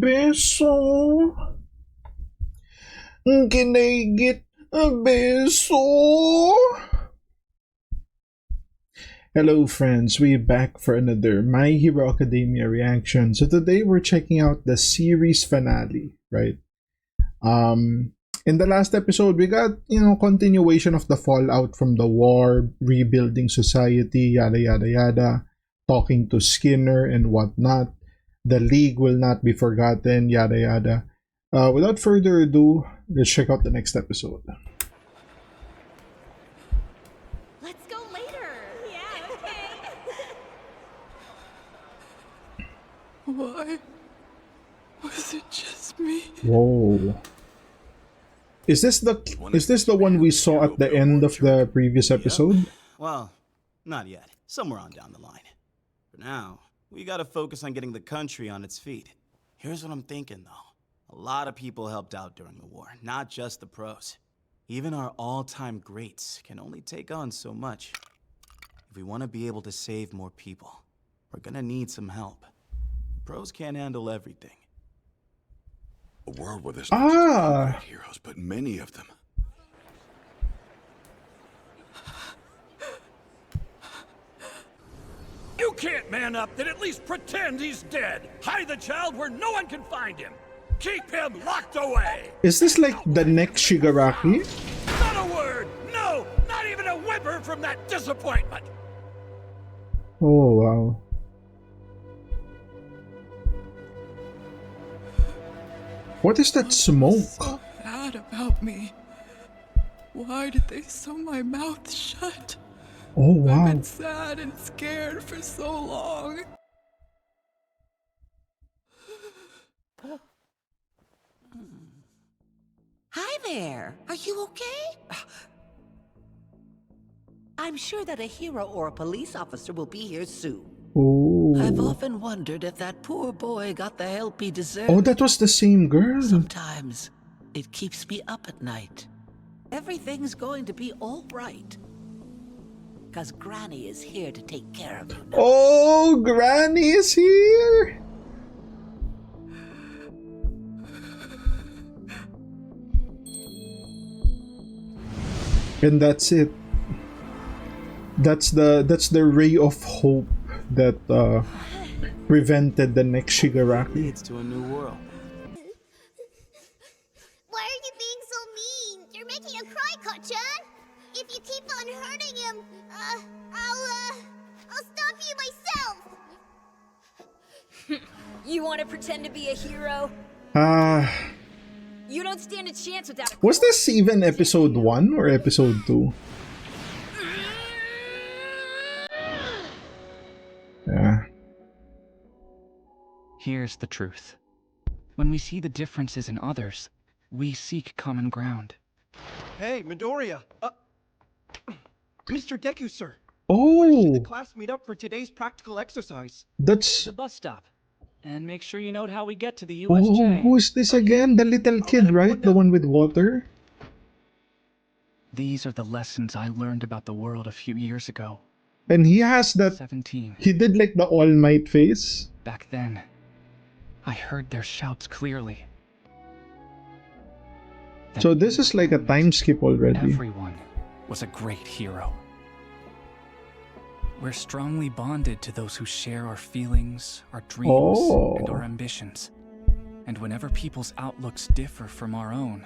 beso. Can I get a beso? Hello friends, we're back for another My Hero Academia reaction. So today we're checking out the series finale, right? In the last episode, we got, continuation of the fallout from the war, rebuilding society, yada yada yada, talking to Skinner and whatnot. The League will not be forgotten, yada yada. Without further ado, let's check out the next episode. Let's go later. Yeah, okay. Why was it just me? Whoa. Is this the one we saw at the end of the previous episode? Yep. Well, not yet. Somewhere on down the line. For now, we gotta focus on getting the country on its feet. Here's what I'm thinking, though. A lot of people helped out during the war, not just the pros. Even our all-time greats can only take on so much. If we want to be able to save more people, we're gonna need some help. Pros can't handle everything. A world where there's not just great heroes, but many of them. You can't man up, then at least pretend he's dead. Hide the child where no one can find him. Keep him locked away. Is this like the next Shigaraki? Not a word. No, not even a whimper from that disappointment. Oh wow. What is that smoke? So bad about me. Why did they sew my mouth shut? Oh wow. I've been sad and scared for so long. Hi there. Are you okay? I'm sure that a hero or a police officer will be here soon. Oh. I've often wondered if that poor boy got the help he deserved. Oh, that was the same girl. Sometimes it keeps me up at night. Everything's going to be all right. Because Granny is here to take care of you now. Oh, Granny is here. And that's it. That's the ray of hope that prevented the next Shigaraki. Leads to a new world. Why are you being so mean? You're making him cry, Kachan. If you keep on hurting him, I'll stop you myself. You want to pretend to be a hero? You don't stand a chance without a... Was this even episode 1 or episode 2? Yeah. Here's the truth. When we see the differences in others, we seek common ground. Hey, Midoriya! Mr. Deku, sir. Oh, The class meet up for today's practical exercise. that's... The bus stop. And make sure you note how we get to the Oh, USJ. who is this again? The little kid, right? The one with water? These are the lessons I learned about the world a few years ago. And he has that... 17. He did like the All Might face. Back then, I heard their shouts clearly. That So this is like a time skip already. everyone was a great hero. We're strongly bonded to those who share our feelings, our dreams, and our ambitions. And whenever people's outlooks differ from our own,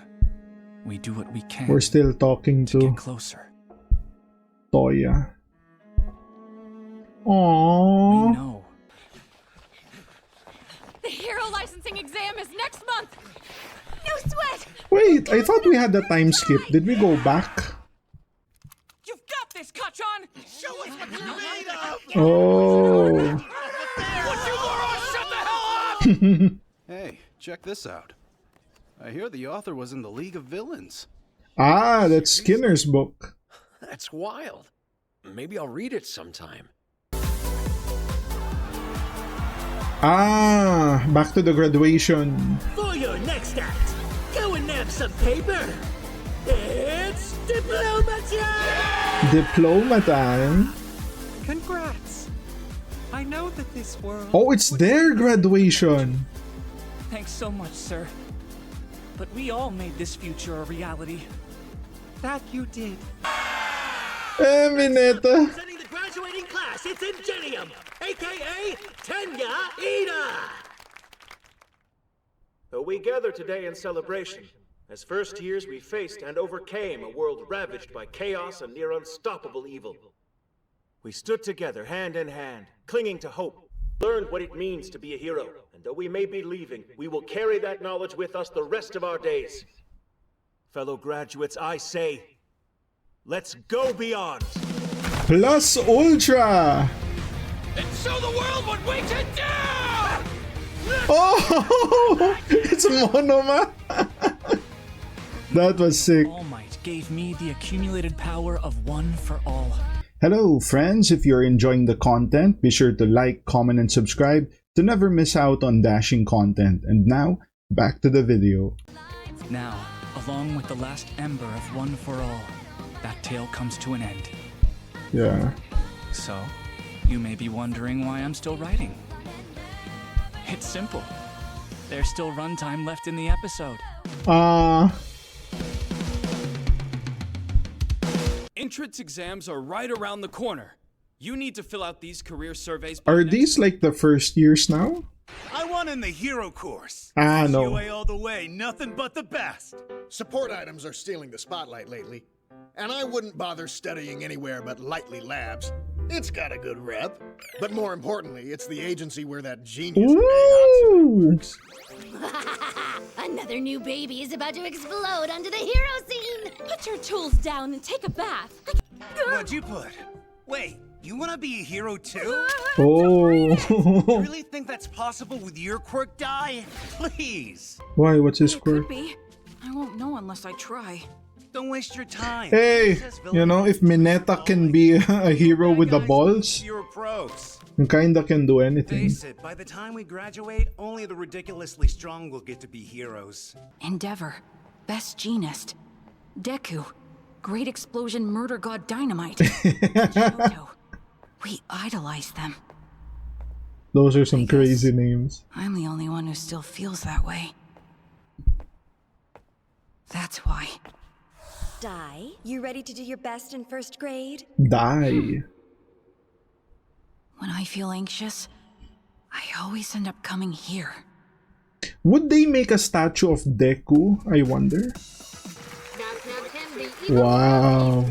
we do what we can We're still talking to to get closer. Toya. We Aww. know The hero licensing exam is next month. No sweat. Wait, I thought we had the time skip. Did we go back? You've got this, Kachan. Show us what you're made of. Oh. Would you Laura shut the hell up? Hey, check this out. I hear the author was in the League of Villains. Ah, that's Skinner's book. That's wild. Maybe I'll read it sometime. Ah, back to the graduation. For your next act, go and nab some paper. It's diploma time! Diploma time. Congrats. I know that this world... Oh, it's their graduation. Thanks so much, sir. But we all made this future a reality. That you did. Mineta. Presenting the graduating class, it's Ingenium, aka Tenya Ida. We gather today in celebration. As first years, we faced and overcame a world ravaged by chaos and near unstoppable evil. We stood together, hand in hand, clinging to hope, learned what it means to be a hero, and though we may be leaving, we will carry that knowledge with us the rest of our days. Fellow graduates, I say, let's go beyond! Plus Ultra! And show the world what we can do! Oh! It's Monoma! That was sick. All Might gave me the accumulated power of one for all. Hello friends, if you're enjoying the content, be sure to like, comment, and subscribe to never miss out on dashing content. And now, back to the video. Now, along with the last ember of One for All, that tale comes to an end. Yeah. So, you may be wondering why I'm still writing. It's simple. There's still runtime left in the episode. Entrance exams are right around the corner. You need to fill out these career surveys. Are these like the first years now? I won in the hero course. No. UA all the way, nothing but the best. Support items are stealing the spotlight lately. And I wouldn't bother studying anywhere but Lightly Labs. It's got a good rep. But more importantly, it's the agency where that genius works. Another new baby is about to explode onto the hero scene! Put your tools down and take a bath. What'd you put? Wait, you want to be a hero too? Oh. You really think that's possible with your quirk die? Please. Why? What's his quirk? Could be. I won't know unless I try. Don't waste your time. Hey, you know, if Mineta can be a hero with the balls, You're pros. you kinda can do anything. Face it, by the time we graduate, only the ridiculously strong will get to be heroes. Endeavor, best genist, Deku, great explosion murder god dynamite, Shoto. We idolize them. Those are some crazy names. I'm the only one who still feels that way. That's why. Dai, you ready to do your best in first grade? Die. When I feel anxious, I always end up coming here. Would they make a statue of Deku, I wonder? Wow.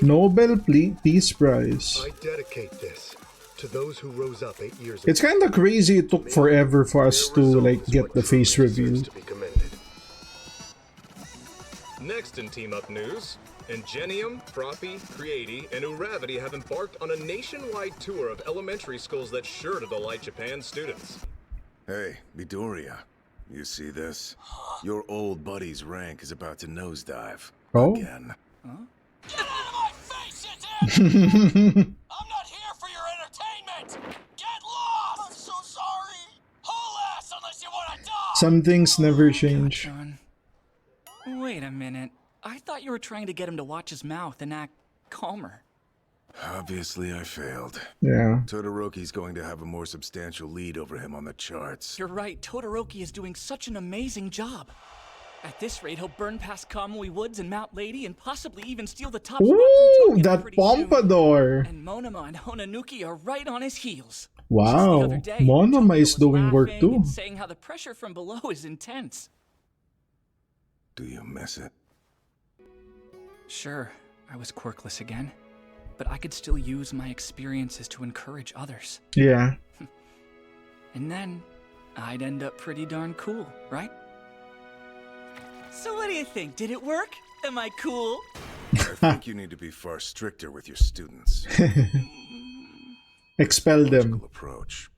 Nobel Peace Prize. I dedicate this to those who rose up 8 years ago. It's kinda crazy it took forever for us to like get the face reveal. Next in team-up news, Ingenium, Proppy, Creati, and Uravity have embarked on a nationwide tour of elementary schools that's sure to delight Japan's students. Hey, Midoriya, you see this? Your old buddy's rank is about to nosedive. Oh? Again. Get out of my face, I'm not here for your entertainment! Get lost! I'm so sorry! Haul ass unless you want to die! Some things never change. Wait a minute. I thought you were trying to get him to watch his mouth and act calmer. Obviously, I failed. Yeah. Todoroki's going to have a more substantial lead over him on the charts. You're right. Todoroki is doing such an amazing job. At this rate, he'll burn past Kamui Woods and Mount Lady and possibly even steal the top spot from Ooh, Tokyo that pretty pompadour. soon. And Monoma and Honanuki are right on his heels. Wow. Just the other day, Monoma Tokyo is was doing work laughing too. and saying how the pressure from below is intense. Do you miss it? Sure, I was quirkless again, but I could still use my experiences to encourage others. Yeah. And then, I'd end up pretty darn cool, right? So what do you think? Did it work? Am I cool? I think you need to be far stricter with your students. Expel them. Approach.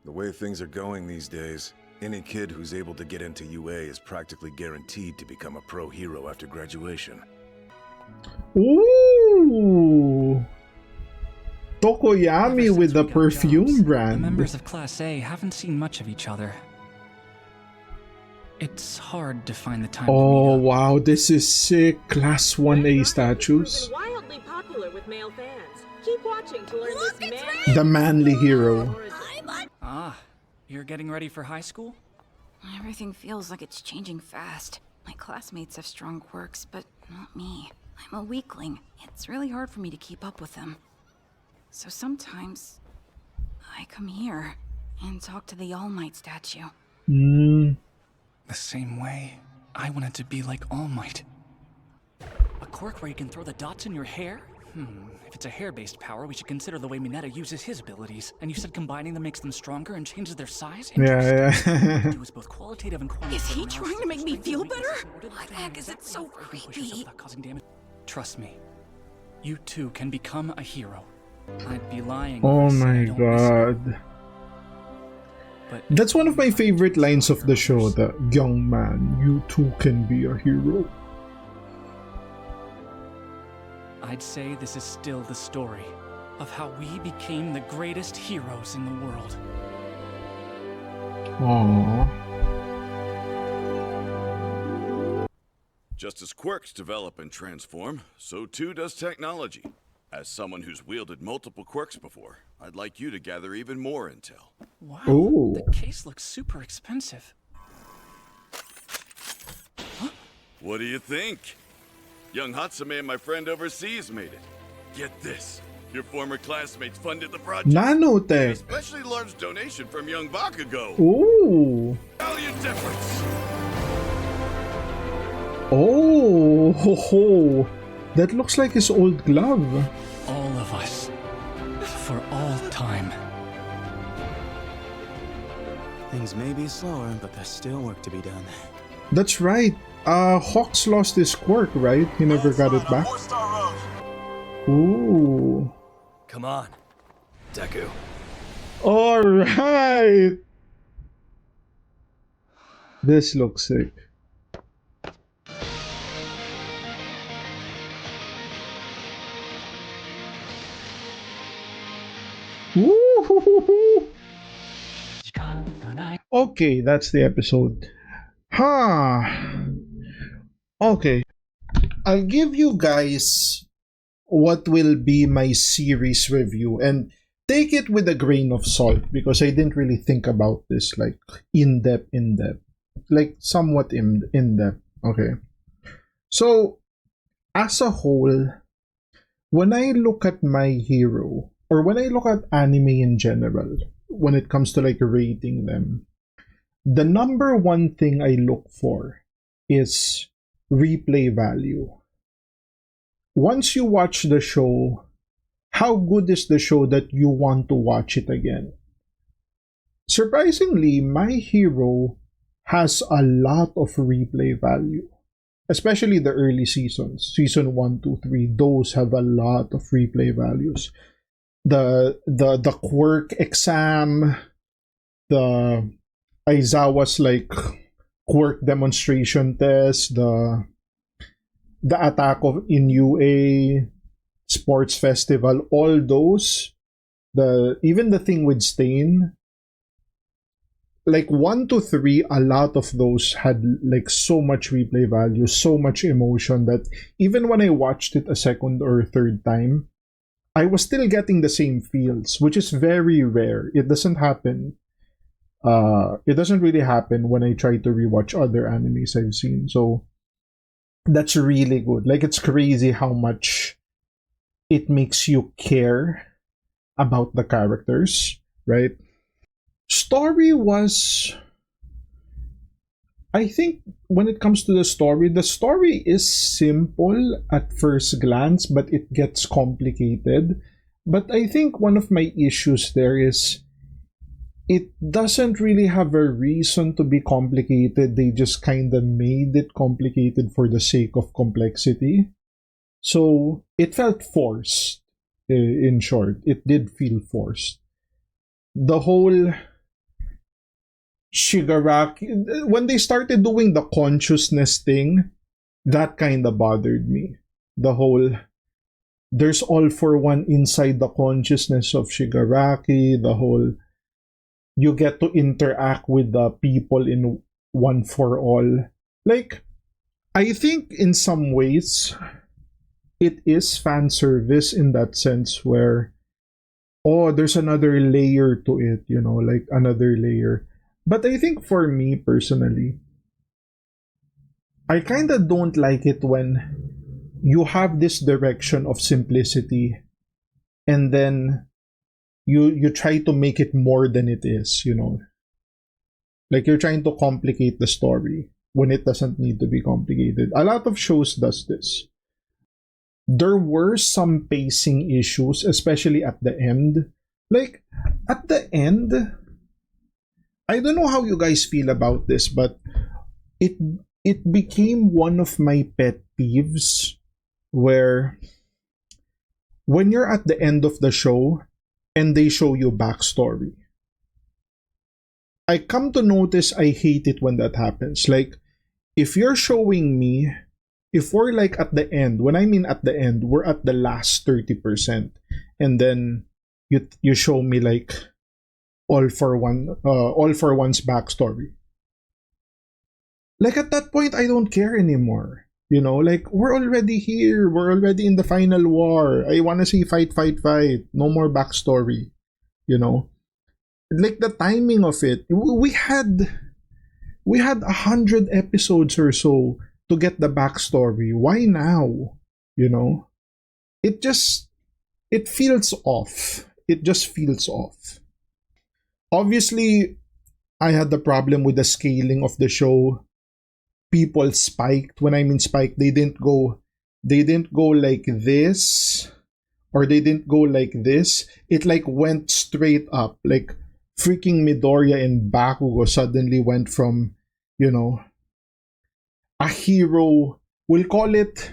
The way things are going these days, any kid who's able to get into UA is practically guaranteed to become a pro hero after graduation. Ooh. Tokoyami with the perfume The brand. members of Class A haven't seen much of each other. It's hard to find the time to Oh wow, this is sick. Class 1A statues. Wildly popular with male fans. Keep watching to learn this man. The manly hero. Ah, you're getting ready for high school? Everything feels like it's changing fast. My classmates have strong quirks, but not me. I'm a weakling. It's really hard for me to keep up with them. So sometimes, I come here and talk to the All Might statue. The same way I wanted to be like All Might. A quirk where you can throw the dots in your hair? If it's a hair-based power, we should consider the way Mineta uses his abilities. And you said combining them makes them stronger and changes their size? Yeah. It was both qualitative and quantitative. Is he trying to make me feel better? Why the heck is it so creepy? Causing damage. Trust me, you too can become a hero. I'd be lying. Oh if I said I my don't miss you. god. That's one of my favorite lines of the show, the young man, you too can be a hero. I'd say this is still the story of how we became the greatest heroes in the world. Aww. Just as quirks develop and transform, so too does technology. As someone who's wielded multiple quirks before, I'd like you to gather even more intel. Wow, Ooh. the case looks super expensive. What do you think? Young Hatsume and my friend overseas made it. Get this. Your former classmates funded the project. Nanotech. Especially large donation from young Bakugo. Ooh. Value difference. Oh, ho, ho. That looks like his old glove. All of us. For all time. Things may be slower, but there's still work to be done. That's right. Hawks lost his quirk, right? He never got it back. Ooh. Come on, Deku. Alright. This looks sick. Woo-hoo-hoo-hoo. Okay, that's the episode. Okay. I'll give you guys what will be my series review and take it with a grain of salt because I didn't really think about this like in depth. Like somewhat in depth. Okay. So as a whole, when I look at My Hero, or when I look at anime in general, when it comes to like rating them, the number one thing I look for is replay value. Once you watch the show, how good is the show that you want to watch it again? Surprisingly, My Hero has a lot of replay value. Especially the early seasons. Season 1, 2, 3, those have a lot of replay values. The quirk exam, the Aizawa's like quirk demonstration test, the attack of in UA, sports festival, all those, even the thing with Stain, like 1 to 3, a lot of those had like so much replay value, so much emotion that even when I watched it a second or third time, I was still getting the same feels, which is very rare. It doesn't happen. It doesn't really happen when I try to rewatch other animes I've seen. So that's really good. Like, it's crazy how much it makes you care about the characters, right? Story was, I think when it comes to the story is simple at first glance, but it gets complicated. But I think one of my issues there is it doesn't really have a reason to be complicated. They just kind of made it complicated for the sake of complexity. So it felt forced, in short. It did feel forced. The whole Shigaraki, when they started doing the consciousness thing, that kind of bothered me. The whole, there's all for one inside the consciousness of Shigaraki, the whole, you get to interact with the people in one for all. Like, I think in some ways, it is fan service in that sense where, oh, there's another layer to it, like another layer. But I think for me personally, I kind of don't like it when you have this direction of simplicity and then you try to make it more than it is, you know. Like you're trying to complicate the story when it doesn't need to be complicated. A lot of shows does this. There were some pacing issues, especially at the end. Like at the end, I don't know how you guys feel about this, but it it became one of my pet peeves where when you're at the end of the show and they show you backstory. I come to notice I hate it when that happens. Like, if you're showing me, if we're like at the end, when I mean at the end, we're at the last 30%, and then you show me like all for one's backstory. Like at that point, I don't care anymore. You know, like we're already here, we're already in the final war. I want to see fight, fight, fight. No more backstory. You know, like the timing of it. We had 100 episodes or so to get the backstory. Why now? You know, it feels off. It just feels off. Obviously, I had the problem with the scaling of the show. People spiked. When I mean spiked, they didn't go like this, or they didn't go like this. It like went straight up. Like freaking Midoriya and Bakugo suddenly went from, you know, a hero, we'll call it,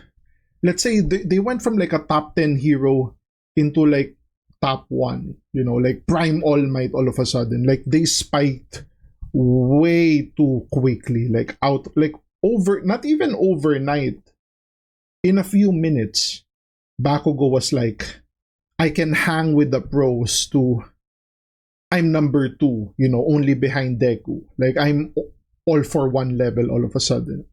let's say they went from like a top 10 hero into like top 1, you know, like Prime All Might all of a sudden. Like they spiked way too quickly, like out, like over, not even overnight, in a few minutes, Bakugo was like, I can hang with the pros to I'm number 2, you know, only behind Deku. Like I'm all for one level all of a sudden,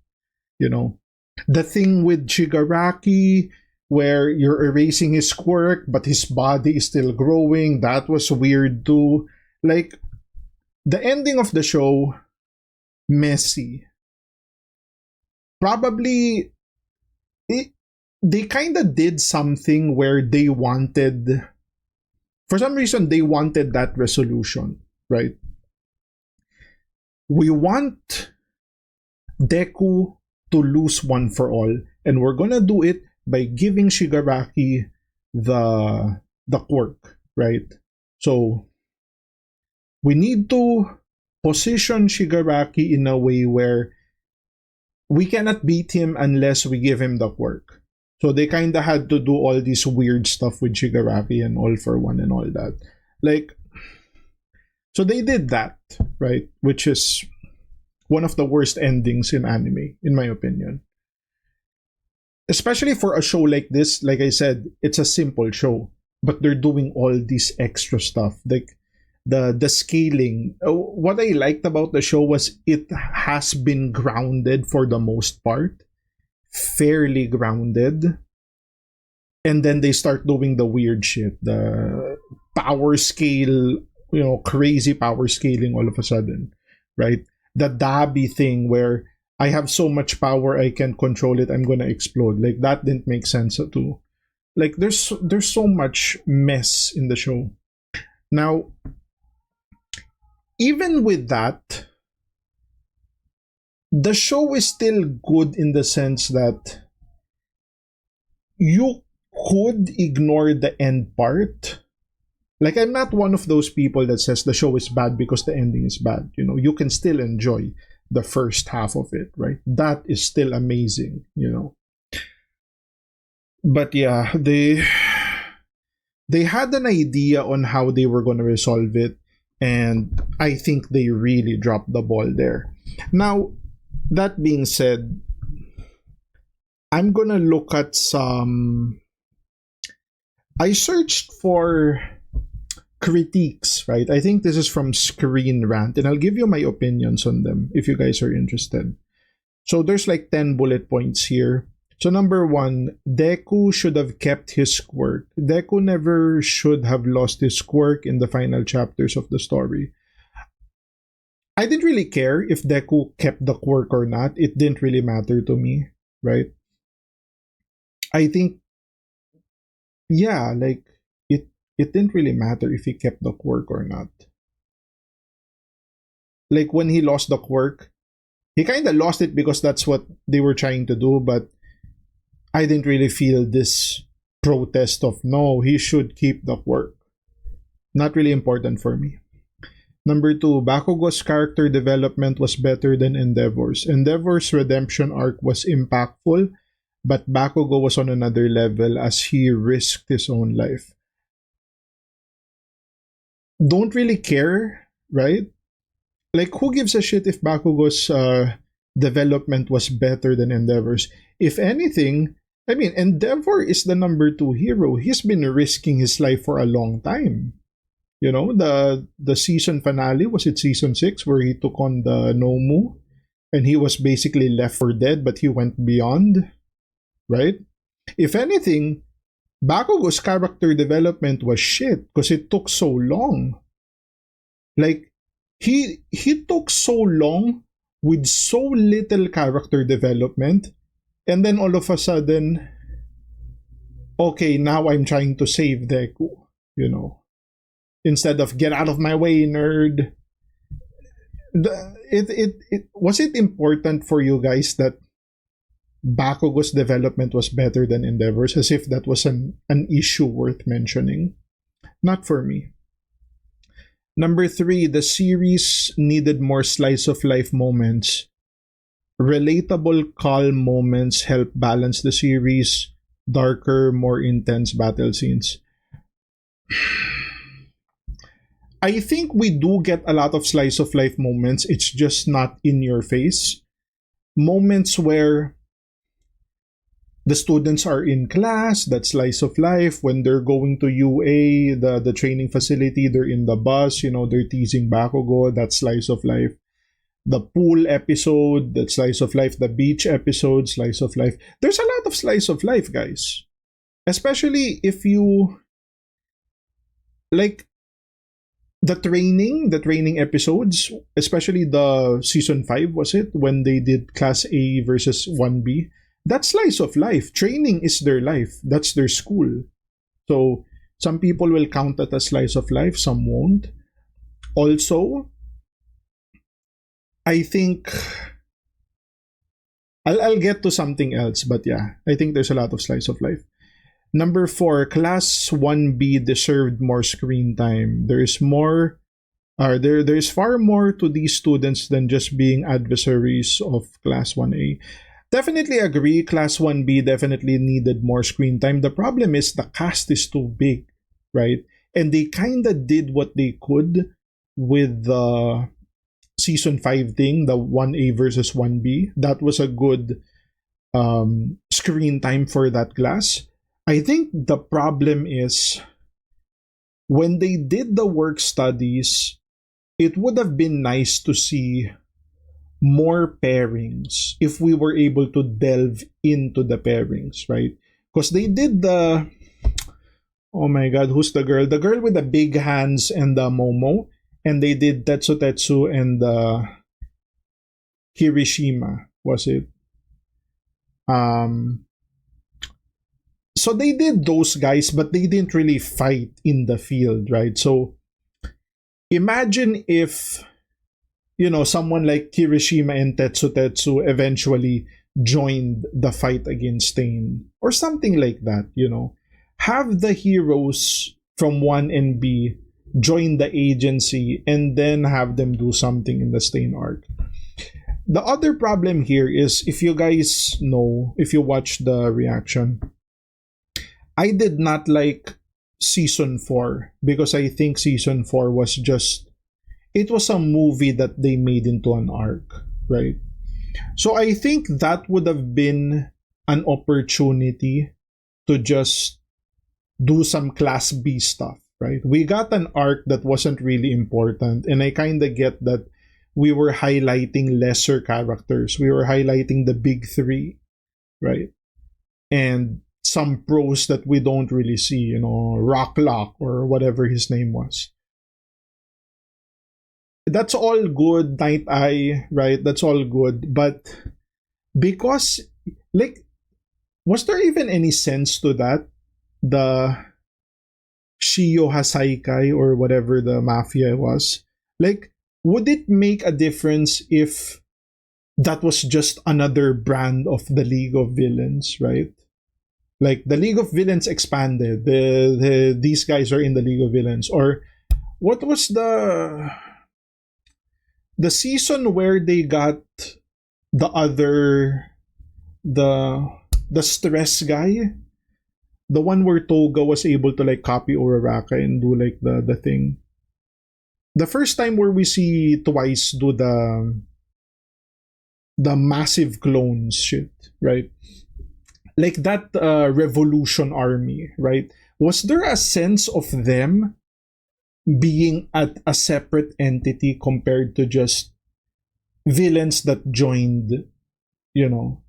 you know. The thing with Shigaraki, where you're erasing his quirk, but his body is still growing, that was weird too. Like, the ending of the show, messy. Probably, they kind of did something where they wanted, for some reason, they wanted that resolution, right? We want Deku to lose one for all, and we're gonna do it by giving Shigaraki the quirk, right? So we need to position Shigaraki in a way where we cannot beat him unless we give him the quirk. So they kind of had to do all this weird stuff with Shigaraki and All for One and all that. Like, so they did that, right? Which is one of the worst endings in anime, in my opinion. Especially for a show like this, like I said, it's a simple show, but they're doing all this extra stuff. Like the scaling. What I liked about the show was it has been grounded for the most part, fairly grounded, and then they start doing the weird shit, the power scale, you know, crazy power scaling all of a sudden, right? The Dabi thing where I have so much power I can control it, I'm gonna explode. Like that didn't make sense too. Like there's so much mess in the show. Now, even with that, the show is still good in the sense that you could ignore the end part. Like, I'm not one of those people that says the show is bad because the ending is bad. You know, you can still enjoy the first half of it, right? That is still amazing, you know. But yeah, they had an idea on how they were going to resolve it, and I think they really dropped the ball there. Now, that being said, I'm going to look at some. I searched for critiques, right? I think this is from Screen Rant, and I'll give you my opinions on them if you guys are interested. So there's like 10 bullet points here. So number 1, Deku should have kept his quirk. Deku never should have lost his quirk in the final chapters of the story. I didn't really care if Deku kept the quirk or not. It didn't really matter to me, right? I think, yeah, like it didn't really matter if he kept the quirk or not. Like when he lost the quirk, he kind of lost it because that's what they were trying to do, but I didn't really feel this protest of no, he should keep the quirk. Not really important for me. Number two, Bakugo's character development was better than Endeavor's. Endeavor's redemption arc was impactful, but Bakugo was on another level as he risked his own life. Don't really care, right? Like, who gives a shit if Bakugo's development was better than Endeavor's? If anything, I mean, Endeavor is the number two hero. He's been risking his life for a long time. You know, the season finale, was it season 6, where he took on the Nomu and he was basically left for dead, but he went beyond, right? If anything, Bakugo's character development was shit because it took so long. Like, he took so long with so little character development, and then all of a sudden, okay, now I'm trying to save Deku, you know, instead of get out of my way, nerd. Was it important for you guys that Bakugo's development was better than Endeavor's, as if that was an issue worth mentioning? Not for me. Number 3, the series needed more slice of life moments. Relatable, calm moments help balance the series. Darker, more intense battle scenes. I think we do get a lot of slice of life moments. It's just not in your face. Moments where the students are in class, that's slice of life. When they're going to UA, the training facility, they're in the bus, you know, they're teasing Bakugo, that's slice of life. The pool episode, that's slice of life. The beach episode, slice of life. There's a lot of slice of life, guys. Especially if you, like, the training episodes, especially the season 5, was it? When they did Class A versus 1B. That's slice of life. Training is their life. That's their school. So some people will count that as slice of life, some won't. Also, I think I'll get to something else, but yeah, I think there's a lot of slice of life. Number 4, Class 1B deserved more screen time. There's far more to these students than just being adversaries of Class 1A. Definitely agree, Class 1B definitely needed more screen time. The problem is the cast is too big, right? And they kind of did what they could with the season 5 thing, the 1A versus 1B. That was a good screen time for that class. I think the problem is when they did the work studies, it would have been nice to see more pairings if we were able to delve into the pairings, right? Because they did the, oh my god, who's the girl? The girl with the big hands and the Momo, and they did Tetsu and Kirishima, was it? So they did those guys, but they didn't really fight in the field, right? So imagine if, you know, someone like Kirishima and Tetsu eventually joined the fight against Stain or something like that, you know. Have the heroes from 1 and B join the agency and then have them do something in the Stain arc. The other problem here is, if you guys know, if you watch the reaction, I did not like season 4 because I think season 4 was just, it was a movie that they made into an arc, right? So I think that would have been an opportunity to just do some Class B stuff, right? We got an arc that wasn't really important, and I kind of get that we were highlighting lesser characters. We were highlighting the big 3, right? And some pros that we don't really see, you know, Rocklock or whatever his name was. that's all good, Night Eye, right? That's all good. But because, like, was there even any sense to that? The Shio Hasaikai or whatever the mafia was. Like, would it make a difference if that was just another brand of the League of Villains, right? Like the League of Villains expanded. These guys are in the League of Villains. Or what was the season where they got the other the stress guy? The one where Toga was able to like copy Uraraka and do like the thing. The first time where we see Twice do the massive clones shit, right? Like that revolution army, right? Was there a sense of them being at a separate entity compared to just villains that joined, you know,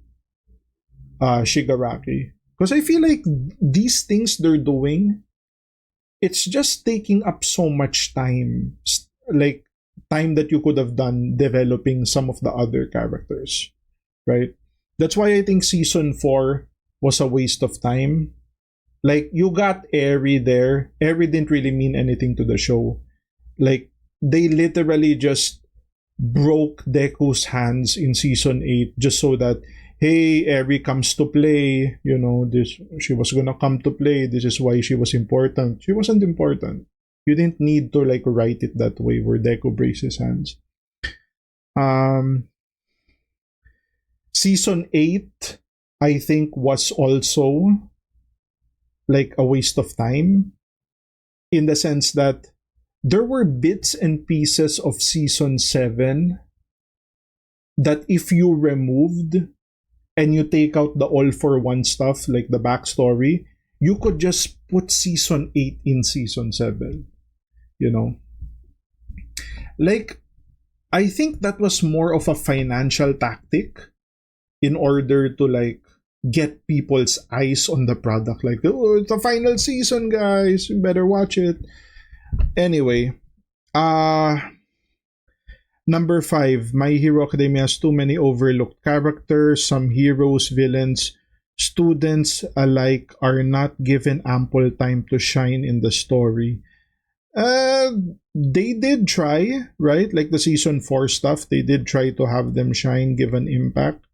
Shigaraki? Because I feel like these things they're doing, it's just taking up so much time. Like, time that you could have done developing some of the other characters, right? That's why I think season 4 was a waste of time. Like, you got Eri there. Eri didn't really mean anything to the show. Like, they literally just broke Deku's hands in season 8 just so that, hey, Eri comes to play. You know, this she was gonna come to play. This is why she was important. She wasn't important. You didn't need to like write it that way where Deku breaks his hands. Season 8, I think, was also like a waste of time in the sense that there were bits and pieces of season 7 that if you removed and you take out the all for one stuff like the backstory, you could just put season 8 in season 7. You know, like, I think that was more of a financial tactic in order to like get people's eyes on the product. Like, oh, it's the final season, guys, you better watch it. Anyway, number 5, My Hero Academia has too many overlooked characters. Some heroes, villains, students alike are not given ample time to shine in the story. They did try, right? Like the season 4 stuff, they did try to have them shine, give an impact.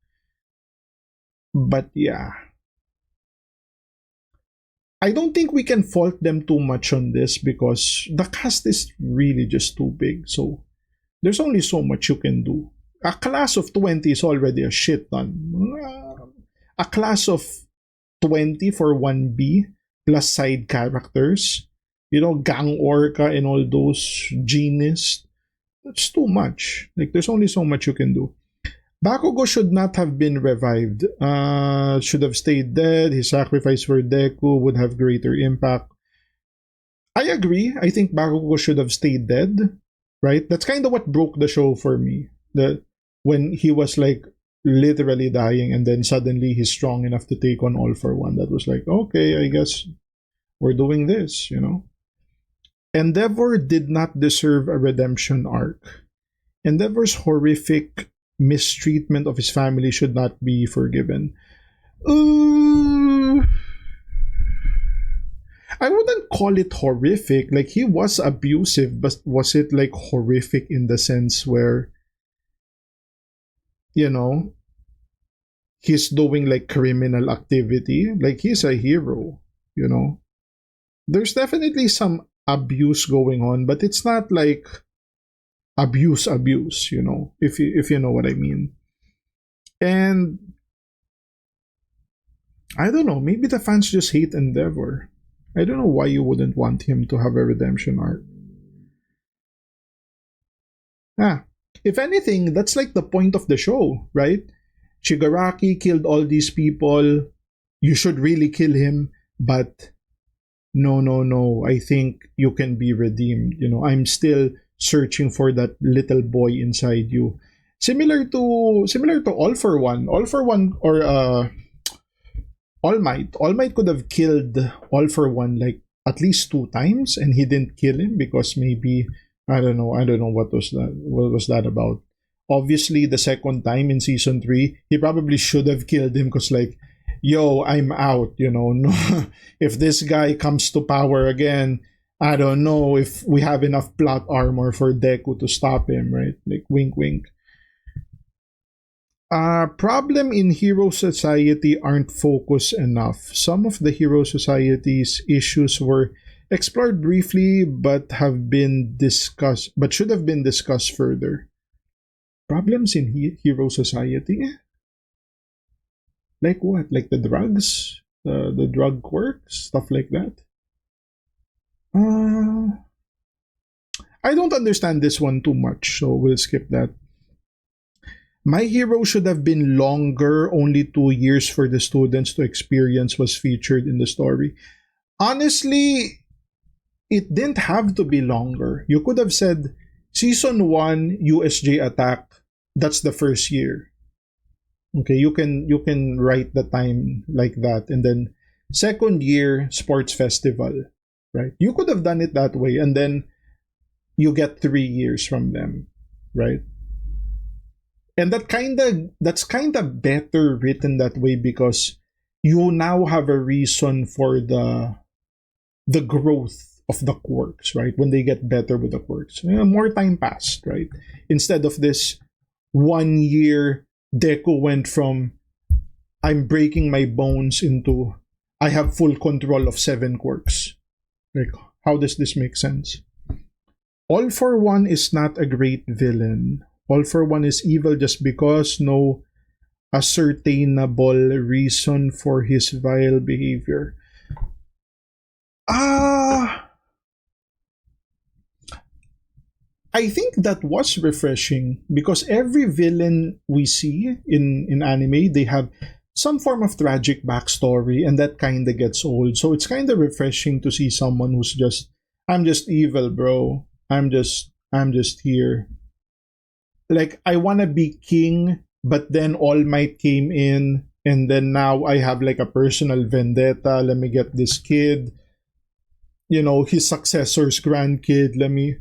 But yeah, I don't think we can fault them too much on this because the cast is really just too big. So there's only so much you can do. A class of 20 is already a shit ton. A class of 20 for 1B plus side characters, you know, Gang Orca and all those genies. That's too much. Like, there's only so much you can do. Bakugo should not have been revived. Should have stayed dead. His sacrifice for Deku would have greater impact. I agree. I think Bakugo should have stayed dead. Right? That's kind of what broke the show for me. When he was like literally dying and then suddenly he's strong enough to take on All for One. That was like, okay, I guess we're doing this, you know? Endeavor did not deserve a redemption arc. Endeavor's horrific mistreatment of his family should not be forgiven. I wouldn't call it horrific. Like, he was abusive, but was it like horrific in the sense where, you know, he's doing like criminal activity? Like, he's a hero, you know? There's definitely some abuse going on, but it's not like abuse, you know, if you know what I mean. And I don't know, maybe the fans just hate Endeavor. I don't know why you wouldn't want him to have a redemption arc. If anything, that's like the point of the show, right? Shigaraki killed all these people. You should really kill him, but no, I think you can be redeemed. You know, I'm still searching for that little boy inside you. Similar to All for One. All for One or All Might. All Might could have killed All for One like at least 2 times and he didn't kill him because maybe I don't know. I don't know what was that. What was that about? Obviously, the second time in season 3, he probably should have killed him because, like, yo, I'm out. You know, no, if this guy comes to power again, I don't know if we have enough plot armor for Deku to stop him, right? Like, wink, wink. Problem in Hero Society aren't focused enough. Some of the Hero Society's issues were explored briefly but should have been discussed further. Problems in Hero Society? Like what? Like the drugs? The drug quirks? Stuff like that? I don't understand this one too much, so we'll skip that. My Hero should have been longer, only 2 years for the students to experience was featured in the story. Honestly, it didn't have to be longer. You could have said, Season 1, USJ attack, that's the first year. Okay, you can write the time like that. And then, second year, sports festival. Right? You could have done it that way, and then you get 3 years from them. Right? And that's kinda better written that way because you now have a reason for the growth of the quirks, right? When they get better with the quirks. More time passed, right? Instead of this 1 year, Deku went from I'm breaking my bones into I have full control of 7 quirks. Like, how does this make sense? All for One is not a great villain. All for One is evil just because no ascertainable reason for his vile behavior. I think that was refreshing because every villain we see in anime, they have some form of tragic backstory, and that kind of gets old. So it's kind of refreshing to see someone who's just, I'm just evil, bro. I'm just here. Like, I want to be king, but then All Might came in, and then now I have like a personal vendetta. Let me get this kid, his successor's grandkid. Let me,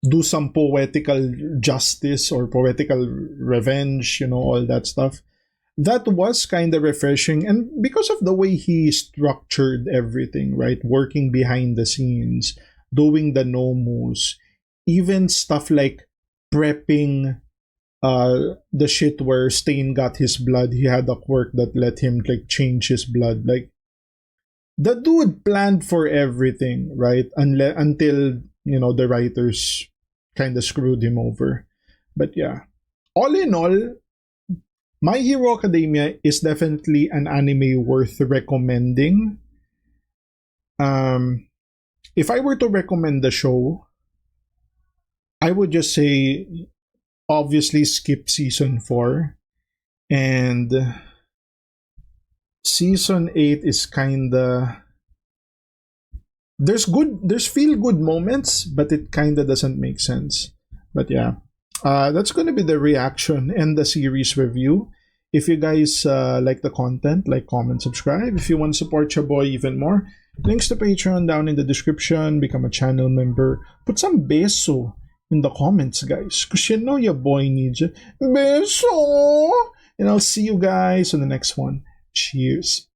do some poetical justice or poetical revenge, all that stuff. That was kind of refreshing. And because of the way he structured everything, right? Working behind the scenes, doing the nomus, even stuff like prepping the shit where Stain got his blood. He had a quirk that let him like change his blood. Like, the dude planned for everything, right? Until the writers kind of screwed him over. But yeah, all in all, My Hero Academia is definitely an anime worth recommending. If I were to recommend the show, I would just say obviously skip season 4, and season 8 is kinda, there's feel good moments, but it kinda doesn't make sense. But yeah, that's gonna be the reaction and the series review. If you guys like the content, like, comment, subscribe. If you want to support your boy even more, links to Patreon down in the description. Become a channel member. Put some beso in the comments, guys, because your boy needs it. Beso! And I'll see you guys on the next one. Cheers.